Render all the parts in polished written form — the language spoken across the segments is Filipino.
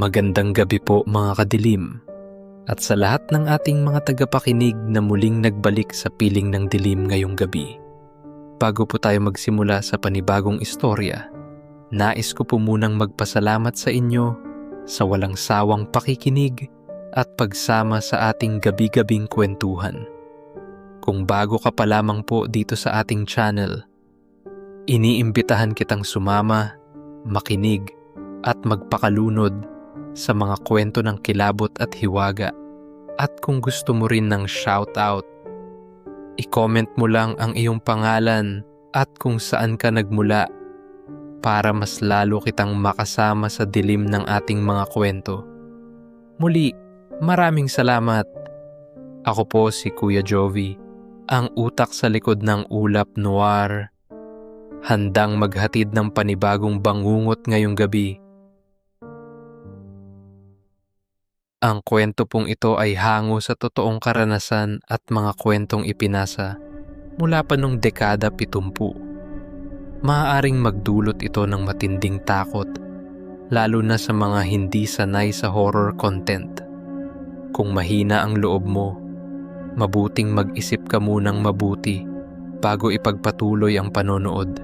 Magandang gabi po mga kadilim, at sa lahat ng ating mga tagapakinig na muling nagbalik sa piling ng dilim ngayong gabi. Bago po tayo magsimula sa panibagong istorya, nais ko po munang magpasalamat sa inyo sa walang sawang pakikinig at pagsama sa ating gabi-gabing kwentuhan. Kung bago ka pa lamang po dito sa ating channel, iniimbitahan kitang sumama, makinig at magpakalunod sa mga kwento ng kilabot at hiwaga. At kung gusto mo rin ng shoutout, i-comment mo lang ang iyong pangalan at kung saan ka nagmula para mas lalo kitang makasama sa dilim ng ating mga kwento. Muli, maraming salamat. Ako po si Kuya Jovi, ang utak sa likod ng Ulap Noir, handang maghatid ng panibagong bangungot ngayong gabi. Ang kwento pong ito ay hango sa totoong karanasan at mga kwentong ipinasa mula pa nung dekada 70. Maaaring magdulot ito ng matinding takot, lalo na sa mga hindi sanay sa horror content. Kung mahina ang loob mo, mabuting mag-isip ka munang mabuti bago ipagpatuloy ang panonood.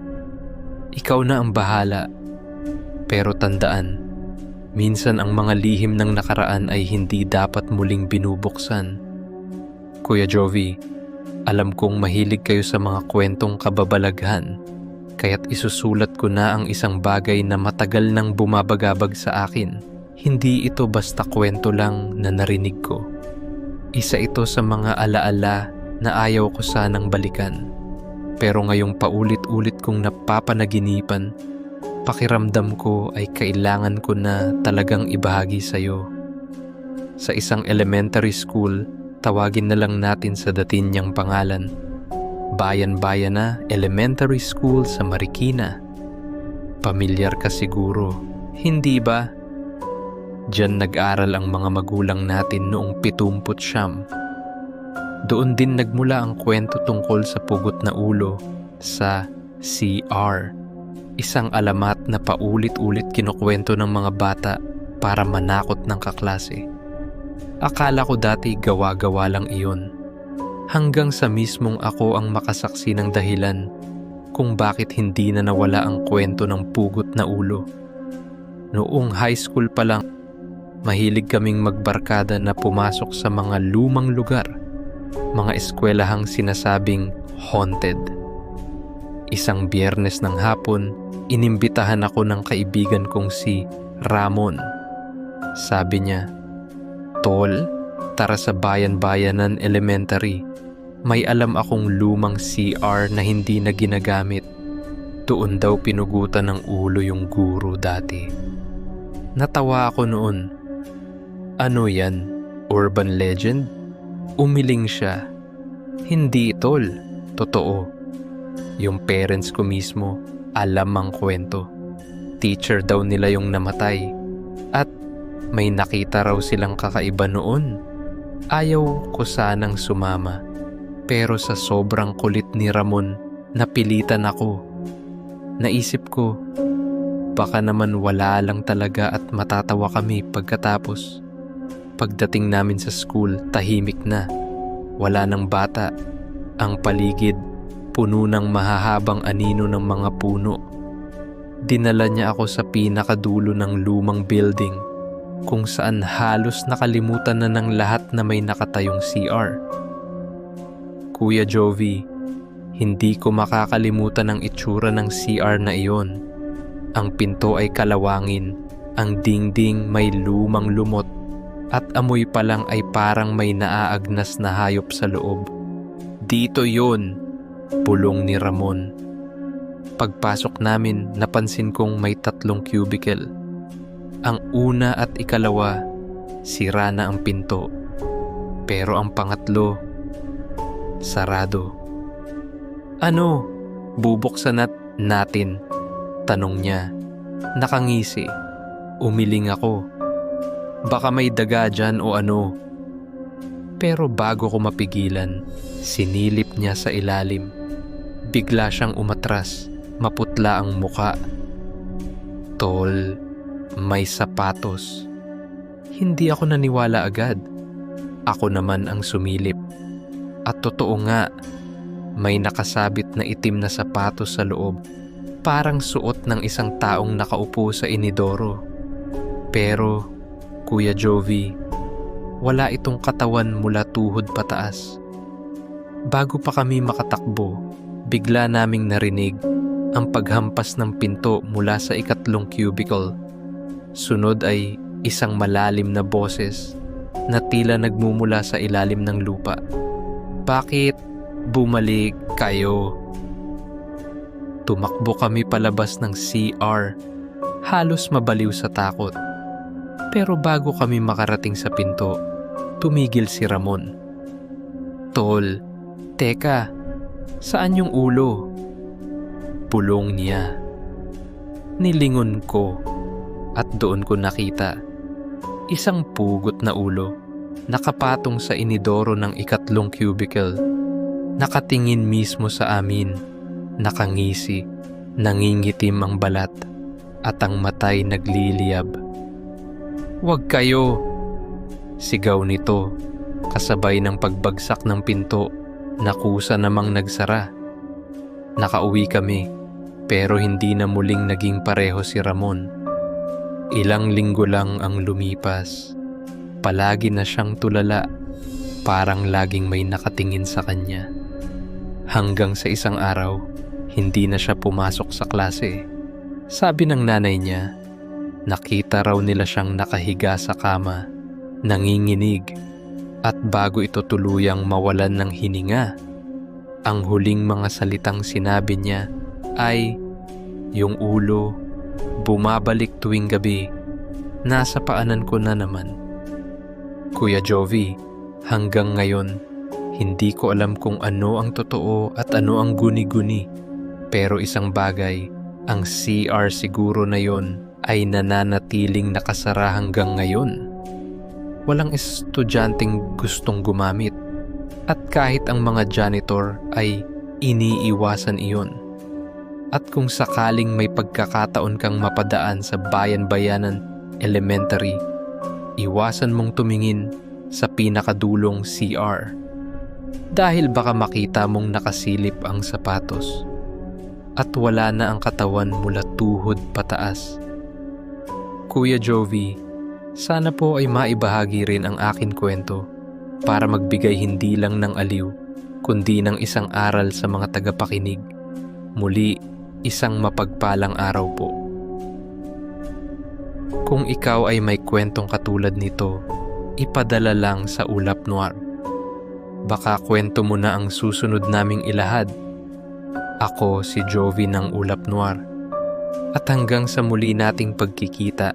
Ikaw na ang bahala, pero tandaan, minsan ang mga lihim ng nakaraan ay hindi dapat muling binubuksan. Kuya Jovi, alam kong mahilig kayo sa mga kwentong kababalaghan, kaya't isusulat ko na ang isang bagay na matagal nang bumabagabag sa akin. Hindi ito basta kwento lang na narinig ko. Isa ito sa mga alaala na ayaw ko sanang balikan. Pero ngayong paulit-ulit kong napapanaginipan, pakiramdam ko ay kailangan ko na talagang ibahagi sa iyo. Sa isang elementary school, tawagin na lang natin sa datin niyang pangalan, Bayan-Bayana Elementary School sa Marikina. Pamilyar ka siguro, hindi ba? Diyan nag-aral ang mga magulang natin noong 79. Doon din nagmula ang kwento tungkol sa pugot na ulo sa CR. Isang alamat na paulit-ulit kinukwento ng mga bata para manakot ng kaklase. Akala ko dati gawa-gawa lang iyon. Hanggang sa mismong ako ang makasaksi ng dahilan kung bakit hindi na nawala ang kwento ng pugot na ulo. Noong high school pa lang, mahilig kaming magbarkada na pumasok sa mga lumang lugar, mga eskwelahang sinasabing haunted. Isang Biyernes ng hapon, inimbitahan ako ng kaibigan kong si Ramon. Sabi niya, "Tol, tara sa Bayan-Bayanan Elementary. May alam akong lumang CR na hindi na ginagamit. Doon daw pinugutan ng ulo yung guro dati." Natawa ako noon. Ano yan? Urban legend? Umiling siya. Hindi, tol. Totoo. Yung parents ko mismo, alam ang kwento. Teacher daw nila yung namatay. At may nakita raw silang kakaiba noon. Ayaw ko sanang sumama. Pero sa sobrang kulit ni Ramon, napilitan ako. Naisip ko, baka naman wala lang talaga at matatawa kami pagkatapos. Pagdating namin sa school, tahimik na. Wala nang bata. Ang paligid, puno ng mahahabang anino ng mga puno. Dinala niya ako sa pinakadulo ng lumang building kung saan halos nakalimutan na ng lahat na may nakatayong CR. Kuya Jovi, hindi ko makakalimutan ang itsura ng CR na iyon. Ang pinto ay kalawangin, ang dingding may lumang lumot, at amoy pa lang ay parang may naaagnas na hayop sa loob. "Dito yun," pulong ni Ramon. Pagpasok namin, napansin kong may 3 cubicle. Ang una at ikalawa, sira na ang pinto. Pero ang pangatlo, sarado. "Ano? Bubuksan natin?" tanong niya. Nakangisi. Umiling ako. Baka may daga dyan o ano. Pero bago ko mapigilan, sinilip niya sa ilalim. Bigla siyang umatras, maputla ang muka. "Tol, may sapatos," Hindi ako naniwala agad. Ako naman ang sumilip. At totoo nga, may nakasabit na itim na sapatos sa loob, parang suot ng isang taong nakaupo sa inidoro. Pero, Kuya Jovi, wala itong katawan mula tuhod pataas. Bago pa kami makatakbo, bigla naming narinig ang paghampas ng pinto mula sa ikatlong cubicle. Sunod ay isang malalim na boses na tila nagmumula sa ilalim ng lupa. Bakit bumalik kayo? Tumakbo kami palabas ng CR, halos mabaliw sa takot. Pero bago kami makarating sa pinto, tumigil si Ramon. Tol, teka, saan yung ulo? Pulong niya. Nilingon ko at doon ko nakita isang pugot na ulo nakapatong sa inidoro ng ikatlong cubicle. Nakatingin mismo sa amin, nakangisi, nangingitim ang balat at ang matay nagliliyab. "Huwag kayo!" sigaw nito, kasabay ng pagbagsak ng pinto na kusa namang nagsara. Nakauwi kami, pero hindi na muling naging pareho si Ramon. Ilang linggo lang ang lumipas. Palagi na siyang tulala, parang laging may nakatingin sa kanya. Hanggang sa isang araw, hindi na siya pumasok sa klase. Sabi ng nanay niya, nakita raw nila siyang nakahiga sa kama, nanginginig, at bago ito tuluyang mawalan ng hininga, ang huling mga salitang sinabi niya ay, "Yung ulo, bumabalik tuwing gabi, nasa paanan ko na naman." Kuya Jovi, hanggang ngayon, hindi ko alam kung ano ang totoo at ano ang guni-guni. Pero isang bagay, ang CR siguro na yon ay nananatiling nakasara hanggang ngayon. Walang estudyanteng gustong gumamit. At kahit ang mga janitor ay iniiwasan iyon. At kung sakaling may pagkakataon kang mapadaan sa Bayan-Bayanan Elementary, iwasan mong tumingin sa pinakadulong CR. Dahil baka makita mong nakasilip ang sapatos at wala na ang katawan mula tuhod pataas. Kuya Jovi, sana po ay maibahagi rin ang aking kwento para magbigay hindi lang ng aliw, kundi ng isang aral sa mga tagapakinig. Muli, isang mapagpalang araw po. Kung ikaw ay may kwentong katulad nito, ipadala lang sa Ulap Noir. Baka kwento mo na ang susunod naming ilahad. Ako si Jovi ng Ulap Noir. At hanggang sa muli nating pagkikita,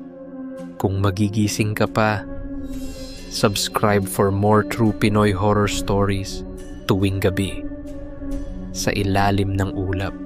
kung magigising ka pa, subscribe for more true Pinoy horror stories tuwing gabi sa ilalim ng ulap.